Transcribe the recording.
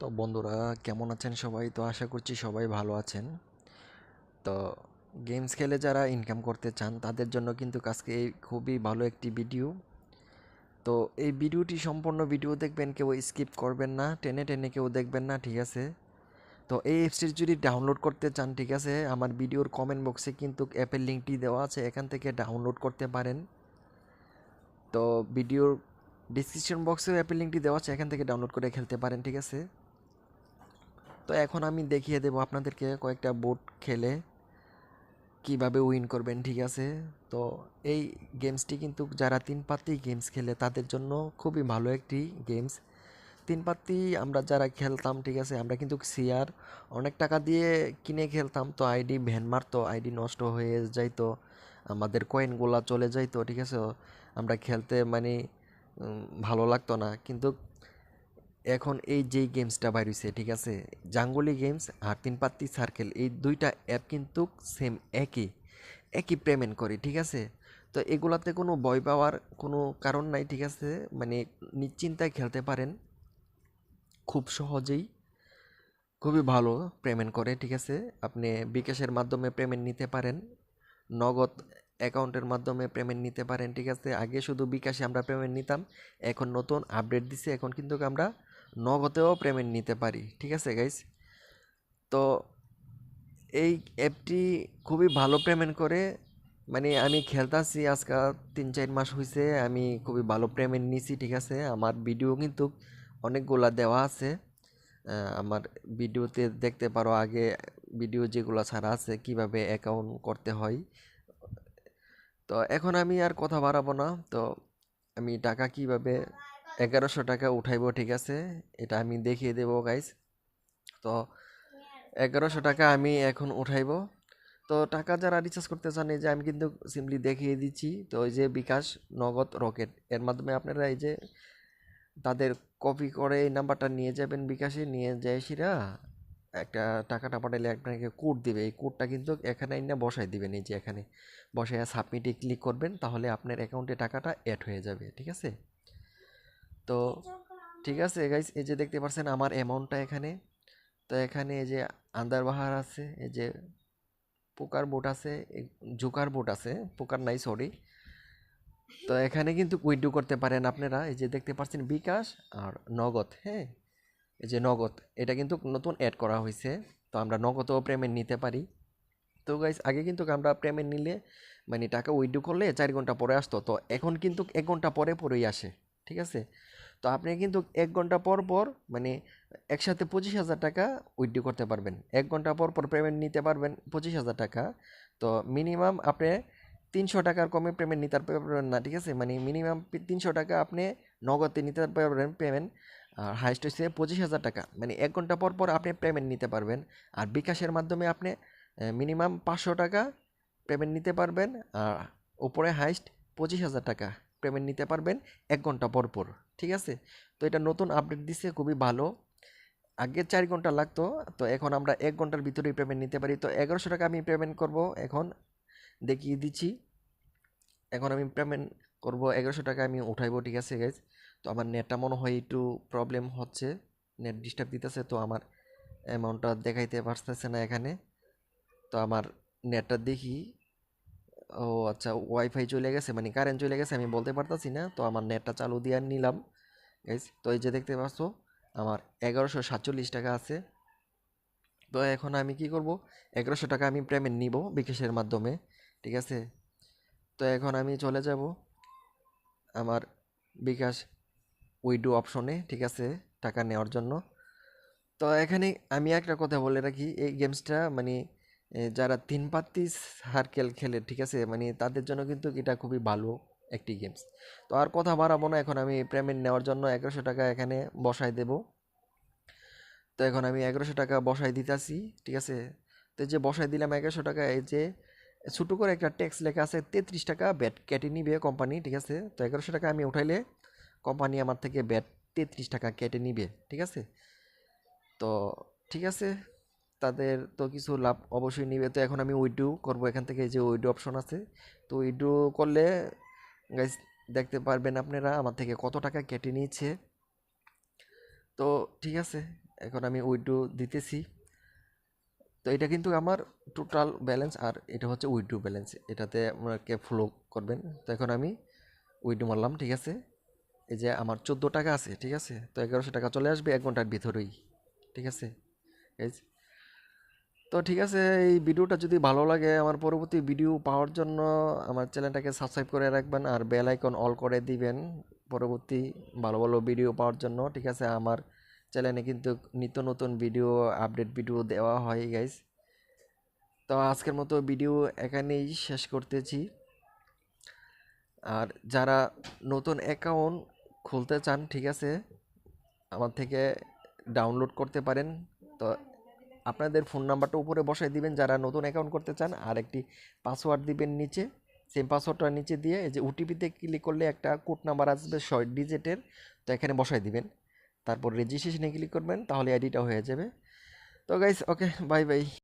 তো বন্ধুরা, কেমন আছেন সবাই? তো আশা করছি সবাই ভালো আছেন। তো গেমস খেলে যারা ইনকাম করতে চান তাদের জন্য কিন্তু আজকে এই খুবই ভালো একটি ভিডিও। তো এই ভিডিওটি সম্পূর্ণ ভিডিও দেখবেন, কেউ স্কিপ করবেন না, টেনে টেনে কেউ দেখবেন না, ঠিক আছে? তো এই অ্যাপসটি যদি ডাউনলোড করতে চান, ঠিক আছে, আমার ভিডিওর কমেন্ট বক্সে কিন্তু অ্যাপের লিঙ্কটি দেওয়া আছে, এখান থেকে ডাউনলোড করতে পারেন। তো ভিডিওর ডিসক্রিপশন বক্সেও অ্যাপের লিঙ্কটি দেওয়া আছে, এখান থেকে ডাউনলোড করে খেলতে পারেন, ঠিক আছে? তো এখন আমি দেখিয়ে দেবো আপনাদেরকে কয়েকটা বোট খেলে কিভাবে উইন করবেন, ঠিক আছে? তো এই গেমসটি কিন্তু যারা তিন পাত্তি গেমস খেলে তাদের জন্য খুবই ভালো একটি গেমস। তিন পাত্তি আমরা যারা খেলতাম, ঠিক আছে, আমরা কিন্তু সিআর অনেক টাকা দিয়ে কিনে খেলতাম। তো আইডি ভ্যান মারতো, আইডি নষ্ট হয়ে যাইতো, আমাদের কয়েনগুলা চলে যাইতো, ঠিক আছে? আমরা খেলতে মানে ভালো লাগতো না। কিন্তু এখন এই যেই গেমসটা বাইর হইছে, ঠিক আছে, জাঙ্গলি গেমস আর তিন পাত্তি সার্কেল, এই দুইটা অ্যাপ কিন্তু সেম একই একই পেমেন্ট করে, ঠিক আছে? তো এগুলাতে কোনো ভয় পাওয়ার কোনো কারণ নাই, ঠিক আছে? মানে নিশ্চিন্তায় খেলতে পারেন খুব সহজেই। খুবই ভালো পেমেন্ট করে, ঠিক আছে? আপনি বিকাশের মাধ্যমে পেমেন্ট নিতে পারেন, নগদ অ্যাকাউন্টের মাধ্যমে পেমেন্ট নিতে পারেন, ঠিক আছে? আগে শুধু বিকাশে আমরা পেমেন্ট নিতাম, এখন নতুন আপডেট দিছে, এখন কিন্তু আমরা নগদেও পেমেন্ট নিতে পারি, ঠিক আছে গাইস? তো এই অ্যাপটি খুবই ভালো পেমেন্ট করে। মানে আমি খেলতাছি আজকাল 3-4 মাস হয়েছে, আমি খুবই ভালো পেমেন্ট নিছি, ঠিক আছে? আমার ভিডিও কিন্তু অনেকগুলা দেওয়া আছে, আমার ভিডিওতে দেখতে পারো, আগে ভিডিও যেগুলো ছাড়া আছে কিভাবে অ্যাকাউন্ট করতে হয়। তো এখন আমি আর কথা বাড়াবো না। তো আমি টাকা কিভাবে 1100 টাকা উঠাইবো, ঠিক আছে, এটা আমি দেখিয়ে দেবো গাইস। তো 1100 টাকা আমি এখন উঠাইবো। তো টাকা যারা রিচার্জ করতে চান, এই যে আমি কিন্তু সিম্পলি দেখিয়ে দিচ্ছি। তো ওই যে বিকাশ, নগদ, রকেট, এর মাধ্যমে আপনারা এই যে তাদের কপি করে এই নাম্বারটা নিয়ে যাবেন বিকাশে, নিয়ে যায় সেরা একটা টাকাটা পাঠাইলে আপনাকে কোড দিবে, এই কোডটা কিন্তু এখানে না বসাই দিবেন, এই যে এখানে বসায় সাবমিটে ক্লিক করবেন, তাহলে আপনার অ্যাকাউন্টে টাকাটা অ্যাড হয়ে যাবে, ঠিক আছে? তো ঠিক আছে গাইস, এই যে দেখতে পাচ্ছেন আমার অ্যামাউন্টটা এখানে। তো এখানে এই যে আন্দার বাহার আছে, এই যে পোকার বোট আছে, জোকার বোট আছে, পোকার নাই সরি। তো এখানে কিন্তু উইথড্র করতে পারেন আপনারা, এই যে দেখতে পাচ্ছেন বিকাশ আর নগদ, হ্যাঁ, এই যে নগদ, এটা কিন্তু নতুন অ্যাড করা হয়েছে। তো আমরা নগদও পেমেন্ট নিতে পারি। তো গাইস, আগে কিন্তু আমরা পেমেন্ট নিলে মানে টাকা উইথড্র করলে 4 ঘন্টা পরে আসতো, তো এখন কিন্তু 1 ঘন্টা পরে পরেই আসে, ঠিক আছে? তো আপনি কিন্তু 1 ঘন্টা পর পর মানে একসাথে 25,000 টাকা উইথড্র করতে পারবেন, 1 ঘন্টা পর পর পেমেন্ট নিতে পারবেন 25,000 টাকা। তো মিনিমাম আপনি 300 টাকার কমে পেমেন্ট নিতে পারবেন না, ঠিক আছে? মানে মিনিমাম 300 টাকা আপনি নগদে নিতে পারবেন পেমেন্ট। আর হাইস্ট হচ্ছে 25,000 টাকা, মানে 1 ঘন্টা পর পর আপনি পেমেন্ট নিতে পারবেন। আর বিকাশের মাধ্যমে আপনি মিনিমাম 500 টাকা পেমেন্ট নিতে পারবেন, আর উপরে হাইস্ট 25,000 টাকা পেমেন্ট নিতে পারবেন 1 ঘন্টা পর পর, ঠিক আছে? তো এটা নতুন আপডেট দিছে, খুবই ভালো। আগে 4 ঘন্টা লাগতো, তো এখন আমরা 1 ঘন্টার ভিতরেই পেমেন্ট নিতে পারি। তো 1100 টাকা আমি পেমেন্ট করব এখন, দেখিয়ে দিচ্ছি। এখন আমি পেমেন্ট করব 1100 টাকা আমি উঠাইবো, ঠিক আছে গাইজ? তো আমার নেটটা মনে হয় একটু প্রবলেম হচ্ছে, নেট ডিস্টার্ব দিতেছে, তো আমার অ্যামাউন্টটা দেখাইতে পারতেছে না এখানে। তো আমার নেটটা দেখি, ও আচ্ছা, ওয়াইফাই চলে গেছে, মানে কারেন্ট চলে গেছে, আমি বলতে পারতাছি না। তো আমার নেটটা চালু দিয়ে নিলাম গাইজ। তো এই যে দেখতে পাচ্ছ আমার 1147 টাকা আছে। তো এখন আমি কি করব, 1100 টাকা আমি পেমেন্ট নিব বিকাশের মাধ্যমে, ঠিক আছে? তো এখন আমি চলে যাব আমার বিকাশ উইডো অপশনে, ঠিক আছে, টাকা নেওয়ার জন্য। তো এখানে আমি একটা কথা বলে রাখি, এই গেমসটা মানে যারা তিন পাত্তি সার্কেল খেলে, ঠিক আছে, মানে তাদের জন্য কিন্তু এটা খুবই ভালো একটি গেমস। তো আর কথা বাড়াবো না, এখন আমি পেমেন্ট নেওয়ার জন্য 1100 টাকা এখানে বসাই দেব। তো এখন আমি 1100 টাকা বসাই দিতেছি, ঠিক আছে? তো এই যে বসাই দিলাম 1100 টাকা, এই যে ছোটো করে একটা ট্যাক্স লেখা আছে, 33 টাকা ব্যাট কেটে নিবে কোম্পানি, ঠিক আছে? তো 1100 টাকা আমি উঠাইলে কোম্পানি আমার থেকে ব্যাট 33 টাকা কেটে নিবে, ঠিক আছে? তো ঠিক আছে, তাদের তো কিছু লাভ অবশ্যই নিবে। তো এখন আমি উইথড্র করব এখান থেকে, যে উইথড্র অপশন আছে। তো উইথড্র করলে গাইস দেখতে পারবেন আপনারা আমার থেকে কত টাকা কেটে নিয়েছে। তো ঠিক আছে, এখন আমি উইথড্র দিতেছি। তো এটা কিন্তু আমার টোটাল ব্যালেন্স, আর এটা হচ্ছে উইথড্র ব্যালেন্স, এটাতে আমাকে ফলো করবেন। তো এখন আমি উইথড্র মারলাম, ঠিক আছে। এই যে আমার 14 টাকা আছে, ঠিক আছে। তো 1100 টাকা চলে আসবে 1 ঘন্টার ভিতরেই, ঠিক আছে। এই যে- তো ঠিক আছে, এই ভিডিওটা যদি ভালো লাগে, আমার পরবর্তী ভিডিও পাওয়ার জন্য আমার চ্যানেলটাকে সাবস্ক্রাইব করে রাখবেন আর বেল আইকন অল করে দিবেন পরবর্তী ভালো ভালো ভিডিও পাওয়ার জন্য, ঠিক আছে। আমার চ্যানেলে কিন্তু নিত্য নতুন ভিডিও, আপডেট ভিডিও দেওয়া হয় গাইস। তো আজকের মতো ভিডিও এখানেই শেষ করতেছি। আর যারা নতুন অ্যাকাউন্ট খুলতে চান, ঠিক আছে, আমার থেকে ডাউনলোড করতে পারেন। তো আপনাদের ফোন নাম্বারটা উপরে বসাই দিবেন যারা নতুন অ্যাকাউন্ট করতে চান, আর একটি পাসওয়ার্ড দিবেন নিচে। সেম পাসওয়ার্ডটা নিচে দিয়ে এই যে ওটিপিতে ক্লিক করলে একটা কোড নাম্বার আসবে 6 ডিজিটের, তো এখানে বসাই দিবেন। তারপর রেজিস্ট্রেশনে ক্লিক করবেন, তাহলে আইডিটা হয়ে যাবে। তো গাইস, ওকে, বাই বাই।